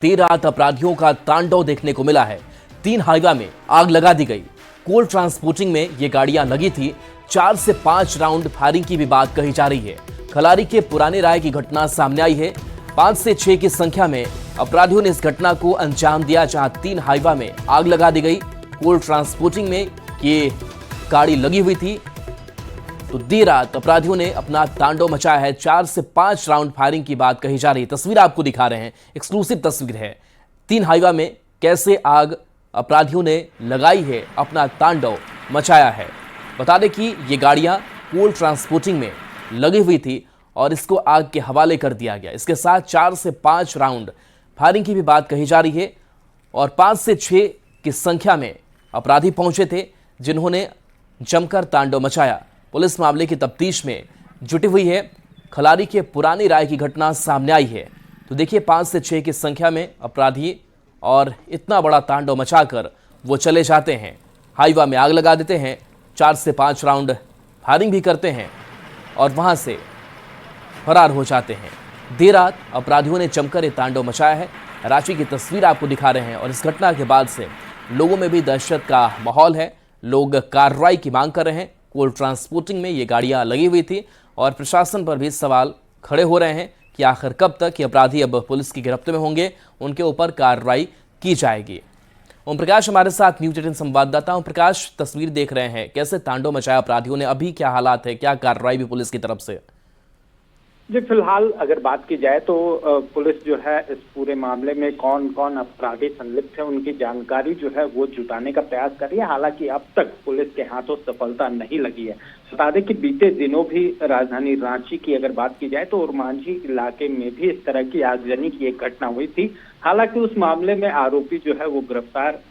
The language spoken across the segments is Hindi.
देर रात अपराधियों का तांडव देखने को मिला है। 3 हाईवे में आग लगा दी गई। कोल ट्रांसपोर्टिंग में ये गाड़ियां लगी थी। 4 से 5 राउंड फायरिंग की भी बात कही जा रही है। खलारी के पुराने राय की घटना सामने आई है। 5 से 6 की संख्या में अपराधियों ने इस घटना को अंजाम दिया, जहां 3 हाईवे में आग लगा दी गई। कोल ट्रांसपोर्टिंग में ये गाड़ी लगी हुई थी। तो देर रात अपराधियों ने अपना तांडव मचाया है। 4 से 5 राउंड फायरिंग की बात कही जा रही है। तस्वीर आपको दिखा रहे हैं, एक्सक्लूसिव तस्वीर है। 3 हाईवे में कैसे आग अपराधियों ने लगाई है, अपना तांडव मचाया है। बता दें कि ये गाड़ियां कोल ट्रांसपोर्टिंग में लगी हुई थी और इसको आग के हवाले कर दिया गया। इसके साथ 4 से 5 राउंड फायरिंग की भी बात कही जा रही है और 5 से 6 की संख्या में अपराधी पहुंचे थे, जिन्होंने जमकर तांडव मचाया। पुलिस मामले की तफ्तीश में जुटी हुई है। खलारी के पुरानी राय की घटना सामने आई है। तो देखिए, 5 से 6 की संख्या में अपराधी और इतना बड़ा तांडव मचाकर वो चले जाते हैं, हाईवे में आग लगा देते हैं, 4 से 5 राउंड फायरिंग भी करते हैं और वहां से फरार हो जाते हैं। देर रात अपराधियों ने जमकर ये तांडव मचाया है। रांची की तस्वीर आपको दिखा रहे हैं और इस घटना के बाद से लोगों में भी दहशत का माहौल है। लोग कार्रवाई की मांग कर रहे हैं। कोल ट्रांसपोर्टिंग में ये गाड़ियां लगी हुई थी और प्रशासन पर भी सवाल खड़े हो रहे हैं कि आखिर कब तक ये अपराधी अब पुलिस की गिरफ्त में होंगे, उनके ऊपर कार्रवाई की जाएगी। ओम प्रकाश हमारे साथ न्यूज 18 संवाददाता। ओम प्रकाश, तस्वीर देख रहे हैं, कैसे तांडव मचाया अपराधियों ने, अभी क्या हालात है, क्या कार्रवाई भी पुलिस की तरफ से? जी, फिलहाल अगर बात की जाए तो पुलिस जो है इस पूरे मामले में कौन कौन अपराधी संलिप्त है उनकी जानकारी जो है वो जुटाने का प्रयास कर रही है। हालांकि अब तक पुलिस के हाथों सफलता नहीं लगी है। बता दें कि बीते दिनों भी राजधानी रांची की अगर बात की जाए तो ओरमांझी इलाके में भी इस तरह की आगजनी की एक घटना हुई थी। हालांकि उस मामले में आरोपी जो है वो गिरफ्तार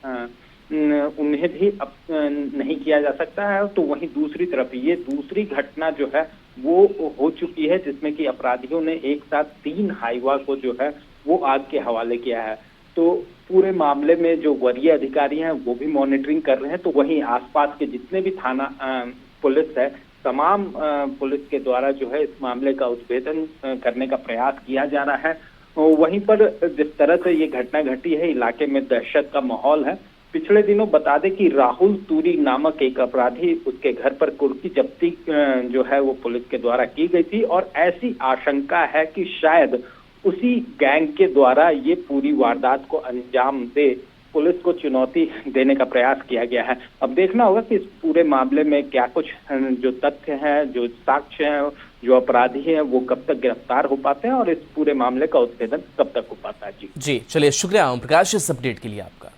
उन्हें भी अब नहीं किया जा सकता है। तो वहीं दूसरी तरफ ये दूसरी घटना जो है वो हो चुकी है, जिसमें कि अपराधियों ने एक साथ 3 हाईवा को जो है वो आग के हवाले किया है। तो पूरे मामले में जो वरीय अधिकारी हैं वो भी मॉनिटरिंग कर रहे हैं। तो वहीं आसपास के जितने भी थाना पुलिस है, तमाम पुलिस के द्वारा जो है इस मामले का उद्भेदन करने का प्रयास किया जा रहा है। वहीं पर जिस तरह से ये घटना घटी है, इलाके में दहशत का माहौल है। पिछले दिनों बता दें कि राहुल तूरी नामक एक अपराधी, उसके घर पर कुर्की जब्ती जो है वो पुलिस के द्वारा की गई थी और ऐसी आशंका है कि शायद उसी गैंग के द्वारा ये पूरी वारदात को अंजाम दे। पुलिस को चुनौती देने का प्रयास किया गया है। अब देखना होगा कि इस पूरे मामले में क्या कुछ जो तथ्य हैं, जो साक्ष्य हैं, जो अपराधी हैं वो कब तक गिरफ्तार हो पाते हैं और इस पूरे मामले का उद्भेदन कब तक हो पाता है। जी चलिए, शुक्रिया ओम प्रकाश इस अपडेट के लिए आपका।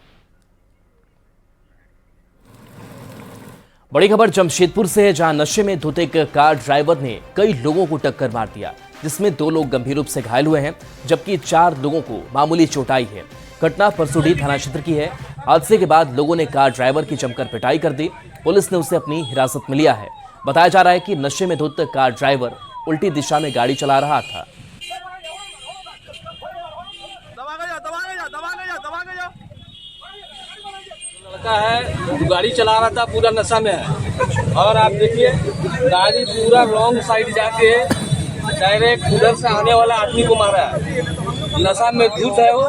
बड़ी खबर जमशेदपुर से है, जहां नशे में धुत एक कार ड्राइवर ने कई लोगों को टक्कर मार दिया, जिसमें 2 लोग गंभीर रूप से घायल हुए हैं, जबकि 4 लोगों को मामूली चोट आई है। घटना परसोडी थाना क्षेत्र की है। हादसे के बाद लोगों ने कार ड्राइवर की जमकर पिटाई कर दी। पुलिस ने उसे अपनी हिरासत में लिया है। बताया जा रहा है कि नशे में धुत कार ड्राइवर उल्टी दिशा में गाड़ी चला रहा था। लड़का है जो गाड़ी चला रहा था, पूरा नशा में है और आप देखिए गाड़ी पूरा रॉन्ग साइड जाके डायरेक्ट उधर से आने वाला आदमी को मारा है। नशा में धुत है वो।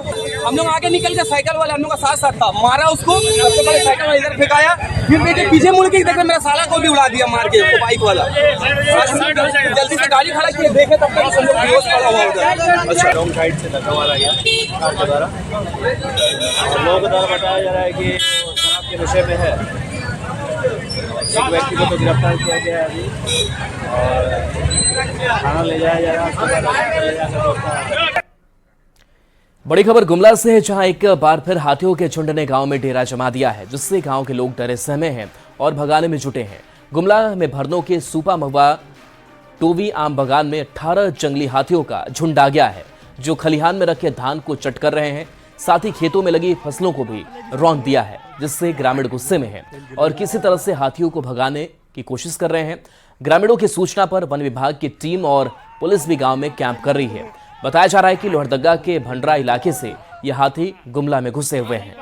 हम लोग आगे निकल के साइकिल वाले हम लोग का साथ साथ था, मारा उसको। सबसे पहले साइकिल वाला इधर फेंकाया, फिर देखिए पीछे मुड़ के देखे मेरा साला को भी उड़ा दिया मार के, वो बाइक वाला। जल्दी से गाड़ी खड़ा किए, देखे तब तक सब लोग बेहोश पड़ा हुआ उधर। अच्छा, रॉन्ग साइड से धक्का मारा गया कार के द्वारा। लोगों के द्वारा बताया जा रहा है कि शराब के नशे में है। एक व्यक्ति को तो गिरफ्तार किया गया है अभी और थाना ले जाया जा रहा है। बड़ी खबर गुमला से है, जहां एक बार फिर हाथियों के झुंड ने गांव में डेरा जमा दिया है, जिससे गांव के लोग डरे सहमे हैं और भगाने में जुटे हैं। गुमला में भरनों के सूपा महुआ टोवी आम बागान में 18 जंगली हाथियों का झुंड आ गया है, जो खलिहान में रखे धान को चट कर रहे हैं। साथ ही खेतों में लगी फसलों को भी रौंद दिया है, जिससे ग्रामीण गुस्से में हैं और किसी तरह से हाथियों को भगाने की कोशिश कर रहे हैं। ग्रामीणों की सूचना पर वन विभाग की टीम और पुलिस भी गांव में कैंप कर रही है। बताया जा रहा है कि लोहरदगा के भंडरा इलाके से ये हाथी गुमला में घुसे हुए हैं।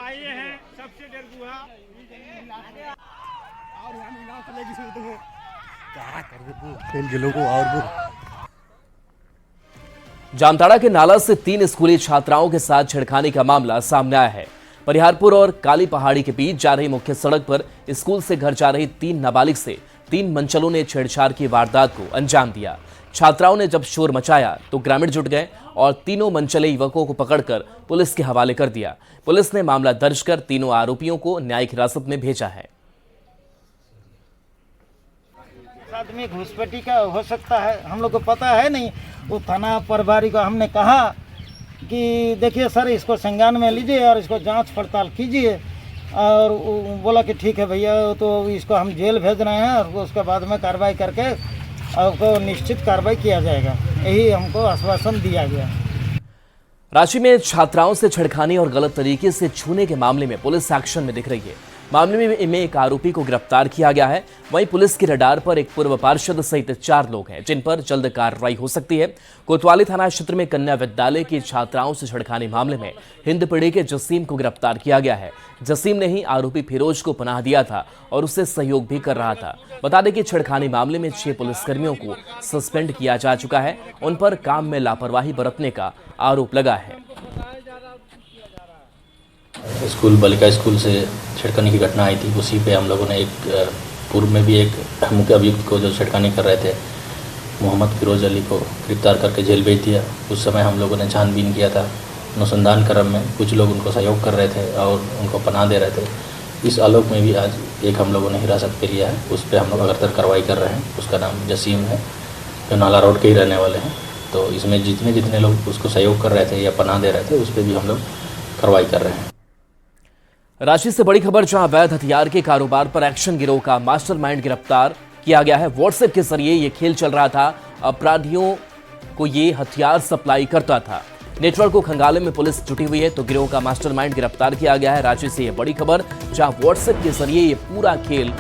जामताड़ा के नाला से 3 स्कूली छात्राओं के साथ छेड़खानी का मामला सामने आया है। परिहारपुर और काली पहाड़ी के बीच जा रही मुख्य सड़क पर स्कूल से घर जा रही 3 नाबालिग से 3 मंचलों ने छेड़छाड़ की वारदात को अंजाम दिया। छात्राओं ने जब शोर मचाया तो ग्रामीण जुट गए और तीनों मनचले युवकों को पकड़कर पुलिस के हवाले कर दिया। पुलिस ने मामला दर्ज कर तीनों आरोपियों को न्यायिक हिरासत में भेजा है। आदमी घुसपैठी का हो सकता है, हम लोग को पता है नहीं। वो थाना प्रभारी को हमने कहा कि देखिए सर, इसको संज्ञान में लीजिए और इसको जांच पड़ताल कीजिए, और बोला कि ठीक है भैया, तो इसको हम जेल भेज रहे हैं और उसके बाद में कार्रवाई करके आपको निश्चित कार्रवाई किया जाएगा, यही हमको आश्वासन दिया गया। रांची में छात्राओं से छेड़खानी और गलत तरीके से छूने के मामले में पुलिस एक्शन में दिख रही है। मामले में एक आरोपी को गिरफ्तार किया गया है। वहीं पुलिस के रडार पर एक पूर्व पार्षद सहित 4 लोग हैं जिन पर जल्द कार्रवाई हो सकती है। कोतवाली थाना क्षेत्र में कन्या विद्यालय की छात्राओं से छेड़खानी मामले में हिंदपीढ़ी के जसीम को गिरफ्तार किया गया है। जसीम ने ही आरोपी फिरोज को पनाह दिया था और उससे सहयोग भी कर रहा था। बता दें कि छेड़खानी मामले में 6 पुलिसकर्मियों को सस्पेंड किया जा चुका है। उन पर काम में लापरवाही बरतने का आरोप लगा है। स्कूल बालिका स्कूल से छेड़खानी की घटना आई थी, उसी पे हम लोगों ने एक पूर्व में भी एक मुख्य अभियुक्त को जो छेड़खानी कर रहे थे मोहम्मद फिरोज अली को गिरफ्तार करके जेल भेज दिया। उस समय हम लोगों ने छानबीन किया था। अनुसंधान क्रम में कुछ लोग उनको सहयोग कर रहे थे और उनको पनाह दे रहे थे। इस आलोक में भी आज एक हम लोगों ने हिरासत पे लिया है। उस पर हम लोग लगातार कार्रवाई कर रहे हैं। उसका नाम जसीम है, जो नाला रोड के ही रहने वाले हैं। तो इसमें जितने लोग उसको सहयोग कर रहे थे या पनाह दे रहे थे, उस पर भी हम लोग कार्रवाई कर रहे हैं। रांची से बड़ी खबर, जहां अवैध हथियार के कारोबार पर एक्शन गिरोह का मास्टरमाइंड गिरफ्तार किया गया है। व्हाट्सएप के जरिए ये खेल चल रहा था। अपराधियों को ये हथियार सप्लाई करता था। नेटवर्क को खंगालने में पुलिस जुटी हुई है, तो गिरोह का मास्टरमाइंड गिरफ्तार किया गया है। रांची से ये बड़ी खबर, जहां व्हाट्सएप के जरिए ये पूरा खेल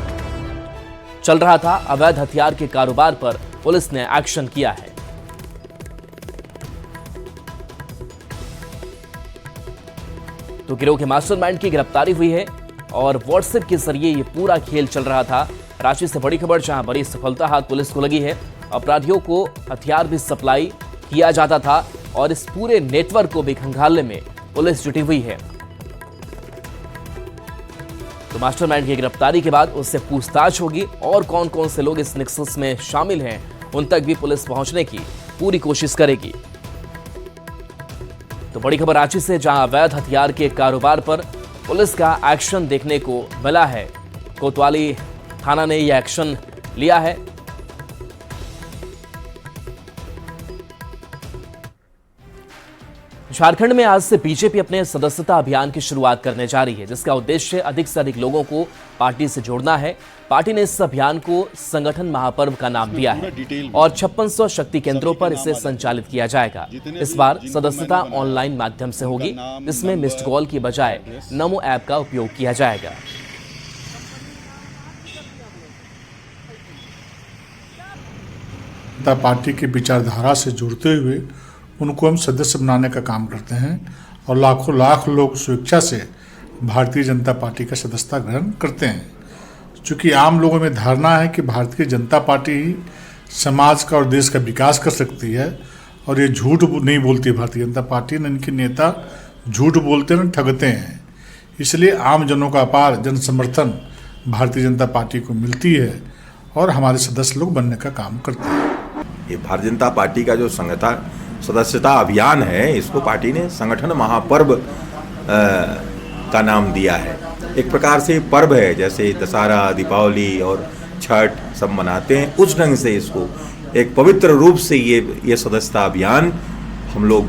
चल रहा था। अवैध हथियार के कारोबार पर पुलिस ने एक्शन किया है। तो गिरोह के मास्टरमाइंड की गिरफ्तारी हुई है और व्हाट्सएप के जरिए ये पूरा खेल चल रहा था। रांची से बड़ी खबर, जहां बड़ी सफलता हाथ पुलिस को लगी है। अपराधियों को हथियार भी सप्लाई किया जाता था और इस पूरे नेटवर्क को भी खंगालने में पुलिस जुटी हुई है। तो मास्टरमाइंड की गिरफ्तारी के बाद उससे पूछताछ होगी और कौन कौन से लोग इस नेक्सस में शामिल हैं, उन तक भी पुलिस पहुंचने की पूरी कोशिश करेगी। तो बड़ी खबर रांची से, जहां अवैध हथियार के कारोबार पर पुलिस का एक्शन देखने को मिला है। कोतवाली थाना ने यह एक्शन लिया है। झारखंड में आज से बीजेपी अपने सदस्यता अभियान की शुरुआत करने जा रही है, जिसका उद्देश्य अधिक से अधिक लोगों को पार्टी से जोड़ना है। पार्टी ने इस अभियान को संगठन महापर्व का नाम दिया है और 5600 शक्ति केंद्रों पर इसे संचालित किया जाएगा। इस बार सदस्यता ऑनलाइन माध्यम से होगी। इसमें मिस्ड कॉल की बजाय नमो ऐप का उपयोग किया जाएगा। पार्टी की विचारधारा से जुड़ते हुए उनको हम सदस्य बनाने का काम करते हैं और लाखों लाख लोग स्वेच्छा से भारतीय जनता पार्टी का सदस्यता ग्रहण करते हैं। चूँकि आम लोगों में धारणा है कि भारतीय जनता पार्टी ही समाज का और देश का विकास कर सकती है, और ये झूठ नहीं बोलती भारतीय जनता पार्टी, न इनके नेता झूठ बोलते न ठगते हैं। इसलिए आम जनों का अपार जन समर्थन भारतीय जनता पार्टी को मिलती है और हमारे सदस्य लोग बनने का काम करते हैं। ये भारतीय जनता पार्टी का जो सदस्यता अभियान है, इसको पार्टी ने संगठन महापर्व का नाम दिया है। एक प्रकार से पर्व है, जैसे दशहरा, दीपावली और छठ सब मनाते हैं, उस ढंग से इसको एक पवित्र रूप से ये सदस्यता अभियान हम लोग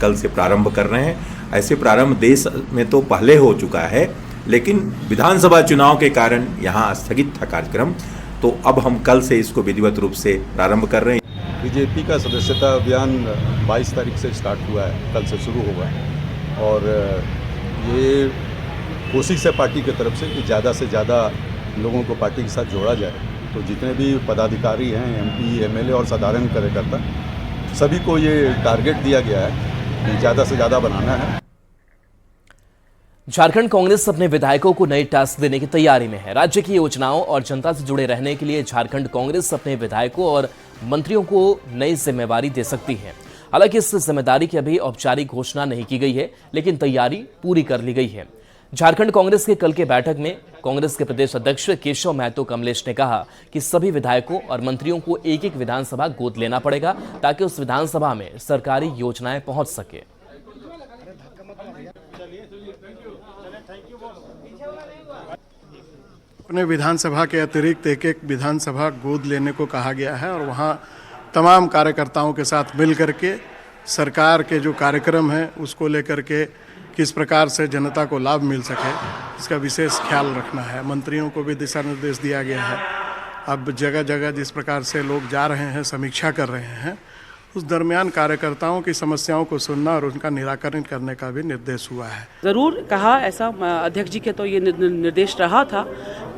कल से प्रारंभ कर रहे हैं। ऐसे प्रारंभ देश में तो पहले हो चुका है, लेकिन विधानसभा चुनाव के कारण यहाँ स्थगित था कार्यक्रम, तो अब हम कल से इसको विधिवत रूप से प्रारंभ कर रहे हैं। बीजेपी का सदस्यता अभियान 22 तारीख से स्टार्ट हुआ है, कल से शुरू होगा, और ये कोशिश है पार्टी की तरफ से कि ज़्यादा से ज़्यादा लोगों को पार्टी के साथ जोड़ा जाए। तो जितने भी पदाधिकारी हैं, एमपी, एमएलए और साधारण कार्यकर्ता, सभी को ये टारगेट दिया गया है कि ज़्यादा से ज़्यादा बनाना है। झारखंड कांग्रेस अपने विधायकों को नए टास्क देने की तैयारी में है। राज्य की योजनाओं और जनता से जुड़े रहने के लिए झारखंड कांग्रेस अपने विधायकों और मंत्रियों को नई जिम्मेवारी दे सकती है। हालांकि इस जिम्मेदारी की अभी औपचारिक घोषणा नहीं की गई है, लेकिन तैयारी पूरी कर ली गई है। झारखंड कांग्रेस के कल के बैठक में कांग्रेस के प्रदेश अध्यक्ष केशव महतो कमलेश ने कहा कि सभी विधायकों और मंत्रियों को एक एक विधानसभा गोद लेना पड़ेगा ताकि उस विधानसभा में सरकारी योजनाएं पहुंच सके। अपने विधानसभा के अतिरिक्त एक एक विधानसभा गोद लेने को कहा गया है और वहाँ तमाम कार्यकर्ताओं के साथ मिल करके सरकार के जो कार्यक्रम हैं उसको लेकर के किस प्रकार से जनता को लाभ मिल सके इसका विशेष ख्याल रखना है। मंत्रियों को भी दिशा निर्देश दिया गया है। अब जगह जगह जिस प्रकार से लोग जा रहे हैं, समीक्षा कर रहे हैं, उस दरमियान कार्यकर्ताओं की समस्याओं को सुनना और उनका निराकरण करने का भी निर्देश हुआ है। ज़रूर कहा ऐसा अध्यक्ष जी के तो ये निर्देश रहा था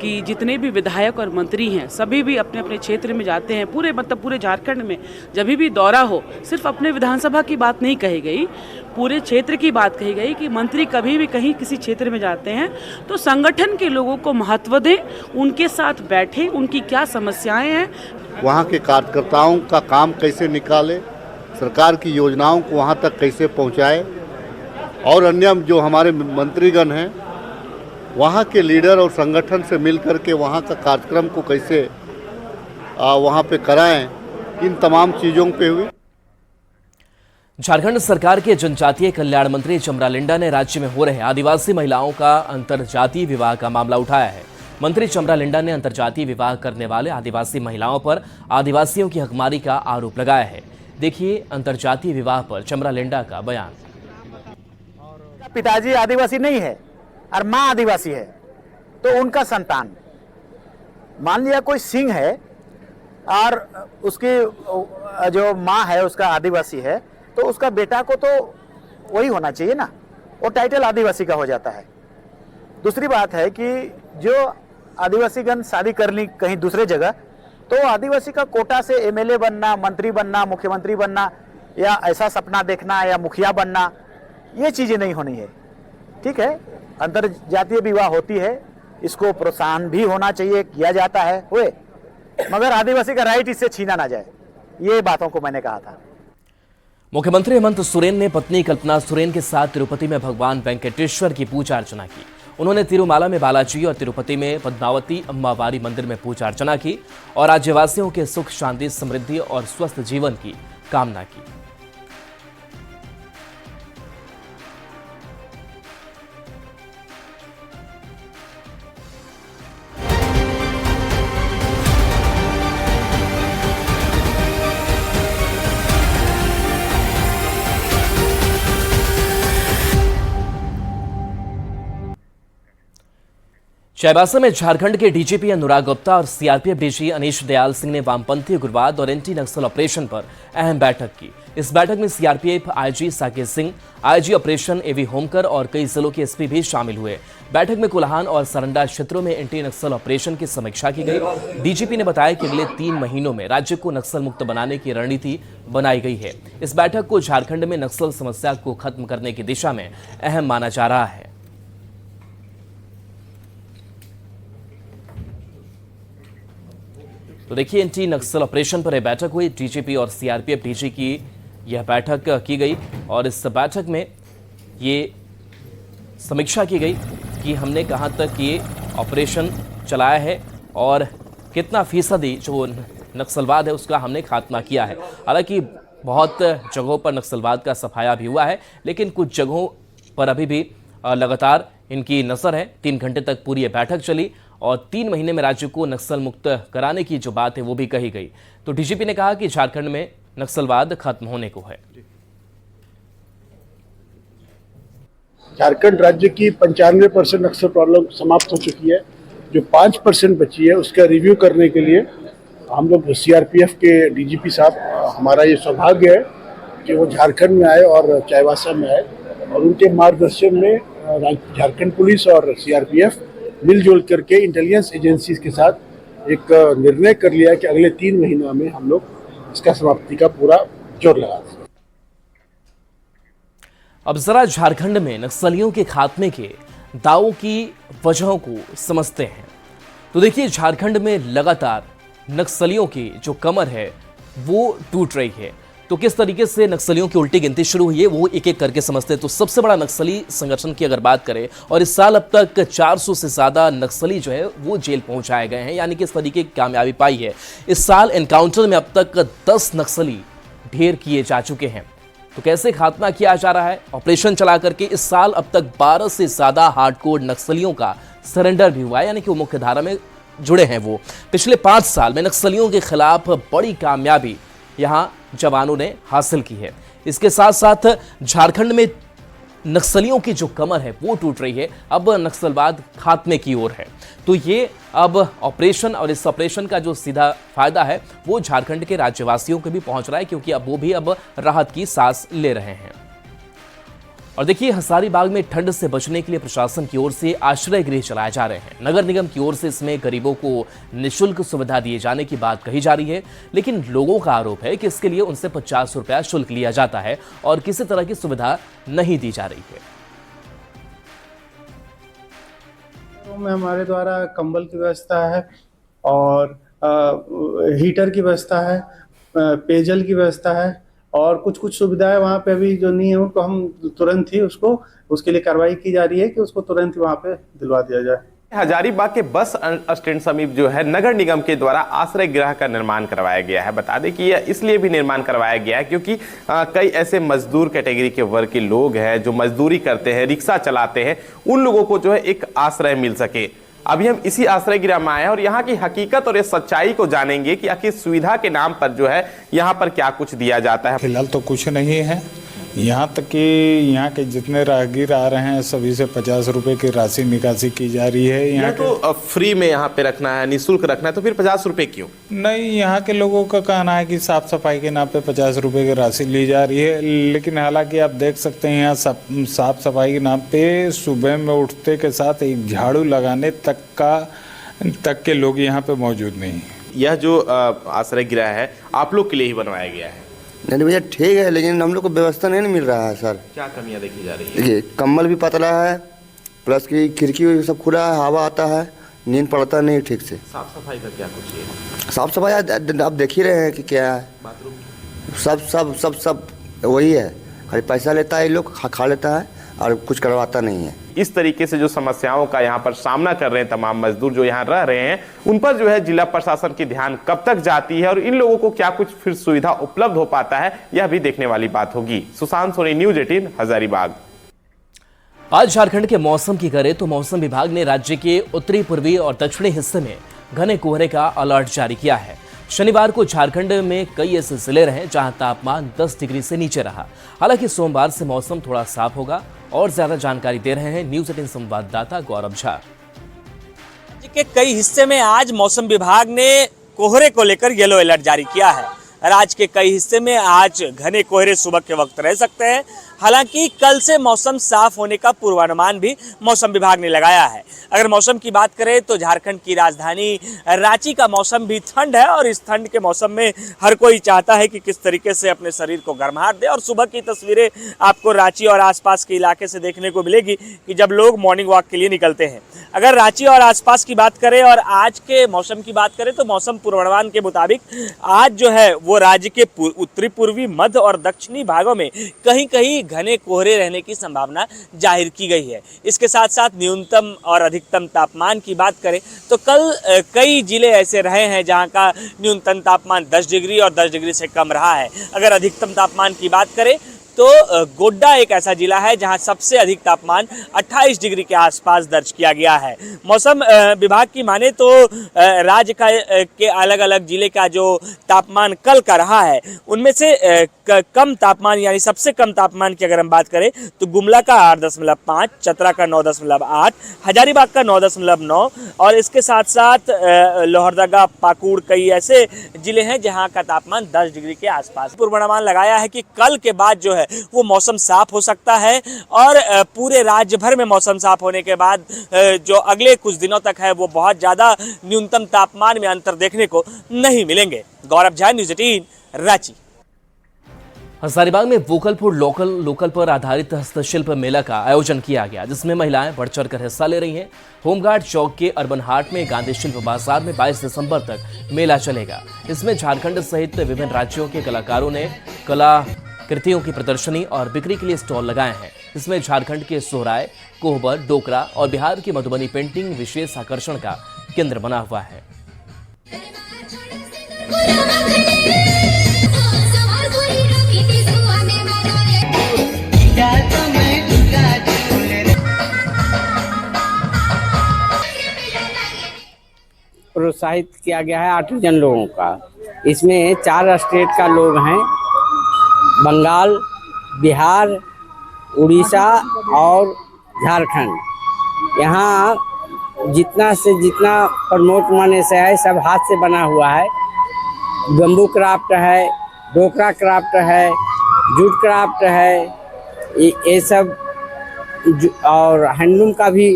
कि जितने भी विधायक और मंत्री हैं सभी भी अपने अपने क्षेत्र में जाते हैं। पूरे झारखंड में जब भी दौरा हो सिर्फ अपने विधानसभा की बात नहीं कही गई, पूरे क्षेत्र की बात कही गई कि मंत्री कभी भी कहीं किसी क्षेत्र में जाते हैं तो संगठन के लोगों को महत्व दें, उनके साथ बैठें, उनकी क्या समस्याएं हैं, वहाँ के कार्यकर्ताओं का काम कैसे निकाले, सरकार की योजनाओं को वहाँ तक कैसे पहुँचाए और अन्य जो हमारे मंत्रीगण हैं वहाँ के लीडर और संगठन से मिल कर के वहाँ का कार्यक्रम को कैसे वहाँ पे कराएं, इन तमाम चीज़ों पे हुई। झारखंड सरकार के जनजातीय कल्याण मंत्री चमरालिंडा ने राज्य में हो रहे आदिवासी महिलाओं का अंतरजातीय विवाह का मामला उठाया है। मंत्री चमरालिंडा ने अंतरजातीय विवाह करने वाले आदिवासी महिलाओं पर आदिवासियों की हकमारी का आरोप लगाया है। देखिए अंतरजातीय विवाह पर चमरालिंडा का बयान। पिताजी आदिवासी नहीं है और माँ आदिवासी है तो उनका संतान, मान लिया कोई सिंह है और उसकी जो माँ है उसका आदिवासी है तो उसका बेटा को तो वही होना चाहिए ना, वो टाइटल आदिवासी का हो जाता है। दूसरी बात है कि जो आदिवासीगण शादी कर ली कहीं दूसरे जगह तो आदिवासी का कोटा से एमएलए बनना, मंत्री बनना, मुख्यमंत्री बनना या ऐसा सपना देखना या मुखिया बनना, ये चीज़ें नहीं होनी है। ठीक है, अंतर जातीय विवाह होती है, इसको प्रोत्साहन भी होना चाहिए, किया जाता है हुए, मगर आदिवासी का राइट इससे छीना ना जाए, ये बातों को मैंने कहा था। मुख्यमंत्री हेमंत सोरेन ने पत्नी कल्पना सोरेन के साथ तिरुपति में भगवान वेंकटेश्वर की पूजा अर्चना की। उन्होंने तिरुमाला में बालाजी और तिरुपति में पद्मावती अम्बावारी मंदिर में पूजा अर्चना की और राज्यवासियों के सुख, शांति, समृद्धि और स्वस्थ जीवन की कामना की। चाईबासा में झारखंड के डीजीपी अनुराग गुप्ता और सीआरपीएफ डीजी अनीश दयाल सिंह ने वामपंथी उग्रवाद और एंटी नक्सल ऑपरेशन पर अहम बैठक की। इस बैठक में CRPF IG Saket Singh, IG operation AV Homkar और कई जिलों के एसपी भी शामिल हुए। बैठक में कोल्हान और सरंडा क्षेत्रों में एंटी नक्सल ऑपरेशन की समीक्षा की गई। डीजीपी ने बताया कि अगले 3 महीनों में राज्य को नक्सल मुक्त बनाने की रणनीति बनाई गई है। इस बैठक को झारखंड में नक्सल समस्या को खत्म करने की दिशा में अहम माना जा रहा है। तो देखिए एंटी नक्सल ऑपरेशन पर यह बैठक हुई। डीजीपी और सीआरपीएफ डीजी की यह बैठक की गई और इस बैठक में ये समीक्षा की गई कि हमने कहां तक ये ऑपरेशन चलाया है और कितना फीसदी जो नक्सलवाद है उसका हमने खात्मा किया है। हालांकि बहुत जगहों पर नक्सलवाद का सफाया भी हुआ है, लेकिन कुछ जगहों पर अभी भी लगातार इनकी नज़र है। 3 घंटे तक पूरी ये बैठक चली और 3 महीने में राज्य को नक्सल मुक्त कराने की जो बात है वो भी कही गई। तो डीजीपी ने कहा कि झारखंड में नक्सलवाद खत्म होने को है। झारखंड राज्य की 95% नक्सल प्रॉब्लम समाप्त हो चुकी है। जो 5% बची है उसका रिव्यू करने के लिए हम लोग सीआरपीएफ के डीजीपी साहब, हमारा ये सौभाग्य है कि वो झारखंड में आए और चाईबासा में आए और उनके मार्गदर्शन में झारखंड पुलिस और सीआरपीएफ मिलजुल करके इंटेलिजेंस एजेंसीज के साथ एक निर्णय कर लिया कि अगले 3 महीनों में हम लोग इसका समाप्ति का पूरा जोर लगा दें। अब जरा झारखंड में नक्सलियों के खात्मे के दावों की वजहों को समझते हैं। तो देखिए झारखंड में लगातार नक्सलियों की जो कमर है वो टूट रही है। तो किस तरीके से नक्सलियों की उल्टी गिनती शुरू हुई है वो एक एक करके समझते हैं। तो सबसे बड़ा नक्सली संगठन की अगर बात करें, और इस साल अब तक 400 से ज्यादा नक्सली जो है वो जेल पहुंचाए गए हैं, यानी कि इस तरीके की कामयाबी पाई है। इस साल एनकाउंटर में अब तक 10 नक्सली ढेर किए जा चुके हैं। तो कैसे खात्मा किया जा रहा है? ऑपरेशन चला करके इस साल अब तक 12 से ज्यादा हार्डकोर नक्सलियों का सरेंडर भी हुआ है, यानी कि वो मुख्य धारा में जुड़े हैं। वो पिछले 5 साल में नक्सलियों के खिलाफ बड़ी कामयाबी यहां जवानों ने हासिल की है। इसके साथ साथ झारखंड में नक्सलियों की जो कमर है वो टूट रही है, अब नक्सलवाद खात्मे की ओर है। तो ये अब ऑपरेशन, और इस ऑपरेशन का जो सीधा फायदा है वो झारखंड के राज्यवासियों को भी पहुंच रहा है, क्योंकि अब वो भी अब राहत की सांस ले रहे हैं। और देखिए, हजारीबाग में ठंड से बचने के लिए प्रशासन की ओर से आश्रय गृह चलाए जा रहे हैं। नगर निगम की ओर से इसमें गरीबों को निःशुल्क सुविधा दिए जाने की बात कही जा रही है, लेकिन लोगों का आरोप है कि इसके लिए उनसे 50 रुपया शुल्क लिया जाता है और किसी तरह की सुविधा नहीं दी जा रही है। में हमारे द्वारा कंबल की व्यवस्था है और हीटर की व्यवस्था है, पेयजल की व्यवस्था है और कुछ सुविधाएं वहाँ पे अभी जो नहीं है उनको हम तुरंत ही उसके लिए कार्रवाई की जा रही है कि उसको तुरंत ही वहाँ पे दिलवा दिया जाए। हजारीबाग के बस स्टैंड समीप जो है नगर निगम के द्वारा आश्रय गृह का निर्माण करवाया गया है। बता दें कि यह इसलिए भी निर्माण करवाया गया है क्योंकि कई ऐसे मजदूर कैटेगरी के वर्ग के लोग हैं जो मजदूरी करते हैं, रिक्शा चलाते हैं, उन लोगों को जो है एक आश्रय मिल सके। अभी हम इसी आश्रय गृह में आए हैं और यहाँ की हकीकत और इस सच्चाई को जानेंगे कि आखिर सुविधा के नाम पर जो है यहाँ पर क्या कुछ दिया जाता है। फिलहाल तो कुछ नहीं है, यहाँ तक कि यहाँ के जितने राहगीर आ रहे हैं सभी से 50 रुपए की राशि निकासी की जा रही है। यहाँ तो फ्री में यहाँ पे रखना है, निःशुल्क रखना है, तो फिर 50 रुपए क्यों? नहीं, यहाँ के लोगों का कहना है कि साफ सफाई के नाम पे 50 रुपए की राशि ली जा रही है, लेकिन हालांकि आप देख सकते हैं यहाँ साफ सफाई के नाम पे सुबह में उठते के साथ एक झाड़ू लगाने तक के लोग यहाँ पे मौजूद नहीं। यह जो आश्रय गृह है आप लोग के लिए ही बनवाया गया है? नहीं भैया ठीक है, लेकिन हम लोग को व्यवस्था नहीं मिल रहा है सर। क्या कमियां देखी जा रही है? देखिए, कंबल भी पतला है, प्लस की खिड़की सब खुला है, हवा आता है, नींद पड़ता नहीं ठीक से। साफ सफाई का क्या कुछ है? साफ सफाई आप देख ही रहे हैं कि क्या है, बाथरूम सब वही है, खाली पैसा लेता है, लोग खा लेता है और कुछ करवाता नहीं है। इस तरीके से जो समस्याओं का यहाँ पर सामना कर रहे हैं तमाम मजदूर जो यहाँ रह रहे हैं, उन पर जो है जिला प्रशासन की ध्यान कब तक जाती है और इन लोगों को क्या कुछ फिर सुविधा उपलब्ध हो पाता है, यह भी देखने वाली बात होगी। सुशांत सोनी, न्यूज 18 हजारीबाग। आज झारखंड के मौसम की करें तो मौसम विभाग ने राज्य के उत्तरी, पूर्वी और दक्षिणी हिस्से में घने कोहरे का अलर्ट जारी किया है। शनिवार को झारखंड में कई ऐसे जिले रहे जहां तापमान 10 डिग्री से नीचे रहा। हालांकि सोमवार से मौसम थोड़ा साफ होगा। और ज्यादा जानकारी दे रहे हैं न्यूज 18 संवाददाता गौरव झा। राज्य के कई हिस्से में आज मौसम विभाग ने कोहरे को लेकर येलो अलर्ट जारी किया है। राज्य के कई हिस्से में आज घने कोहरे सुबह के वक्त रह सकते हैं। हालांकि कल से मौसम साफ होने का पूर्वानुमान भी मौसम विभाग ने लगाया है। अगर मौसम की बात करें तो झारखंड की राजधानी रांची का मौसम भी ठंड है और इस ठंड के मौसम में हर कोई चाहता है कि किस तरीके से अपने शरीर को गर्माहट दे। और सुबह की तस्वीरें आपको रांची और आसपास के इलाके से देखने को मिलेगी कि जब लोग मॉर्निंग वॉक के लिए निकलते हैं। अगर रांची और आसपास की बात करें और आज के मौसम की बात करें तो मौसम पूर्वानुमान के मुताबिक आज जो है वो राज्य के उत्तरी, पूर्वी, मध्य और दक्षिणी भागों में कहीं कहीं घने कोहरे रहने की संभावना जाहिर की गई है। इसके साथ साथ न्यूनतम और अधिकतम तापमान की बात करें तो कल कई जिले ऐसे रहे हैं जहां का न्यूनतम तापमान 10 डिग्री और 10 डिग्री से कम रहा है। अगर अधिकतम तापमान की बात करें तो गोड्डा एक ऐसा जिला है जहां सबसे अधिक तापमान 28 डिग्री के आसपास दर्ज किया गया है। मौसम विभाग की माने तो राज्य के अलग अलग जिले का जो तापमान कल का रहा है उनमें से कम तापमान यानी सबसे कम तापमान की अगर हम बात करें तो गुमला का 8.5, चतरा का 9.8, हजारीबाग का 9.9 और इसके साथ साथ लोहरदगा, पाकुड़ कई ऐसे जिले हैं जहां का तापमान 10 डिग्री के आसपास। पूर्वानुमान लगाया है कि कल के बाद जो है वो मौसम साफ हो सकता है और पूरे राज्य भर में मौसम साफ होने के बाद जो अगले कुछ दिनों तक है वो बहुत ज्यादा न्यूनतम तापमान में अंतर देखने को नहीं मिलेंगे। गौरव झा, न्यूज 18 रांची। हजारीबाग में वोकल फॉर लोकल पर आधारित हस्तशिल्प मेला का आयोजन किया गया, जिसमें महिलाएं बढ़ चढ़कर हिस्सा ले रही हैं। होमगार्ड चौक के अर्बन हाट में गांधी शिल्प बाजार में 22 दिसंबर तक मेला चलेगा। इसमें झारखंड सहित विभिन्न राज्यों के कलाकारों ने कलाकृतियों की प्रदर्शनी और बिक्री के लिए स्टॉल लगाए हैं। इसमें झारखंड के सोहराय, कोहबर, डोकरा और बिहार की मधुबनी पेंटिंग विशेष आकर्षण का केंद्र बना हुआ है। प्रोत्साहित किया गया है आर्टिजन लोगों का। इसमें 4 स्टेट का लोग हैं, बंगाल, बिहार, उड़ीसा और झारखंड। यहाँ जितना से जितना प्रमोट माने से है सब हाथ से बना हुआ है। बम्बू क्राफ्ट है, डोकरा क्राफ्ट है, जूट क्राफ्ट है, ये सब और हैंडलूम का भी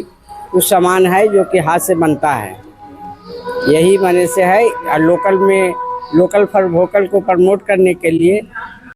कुछ सामान है जो कि हाथ से बनता है। यही माने से है लोकल फॉर वोकल को प्रमोट करने के लिए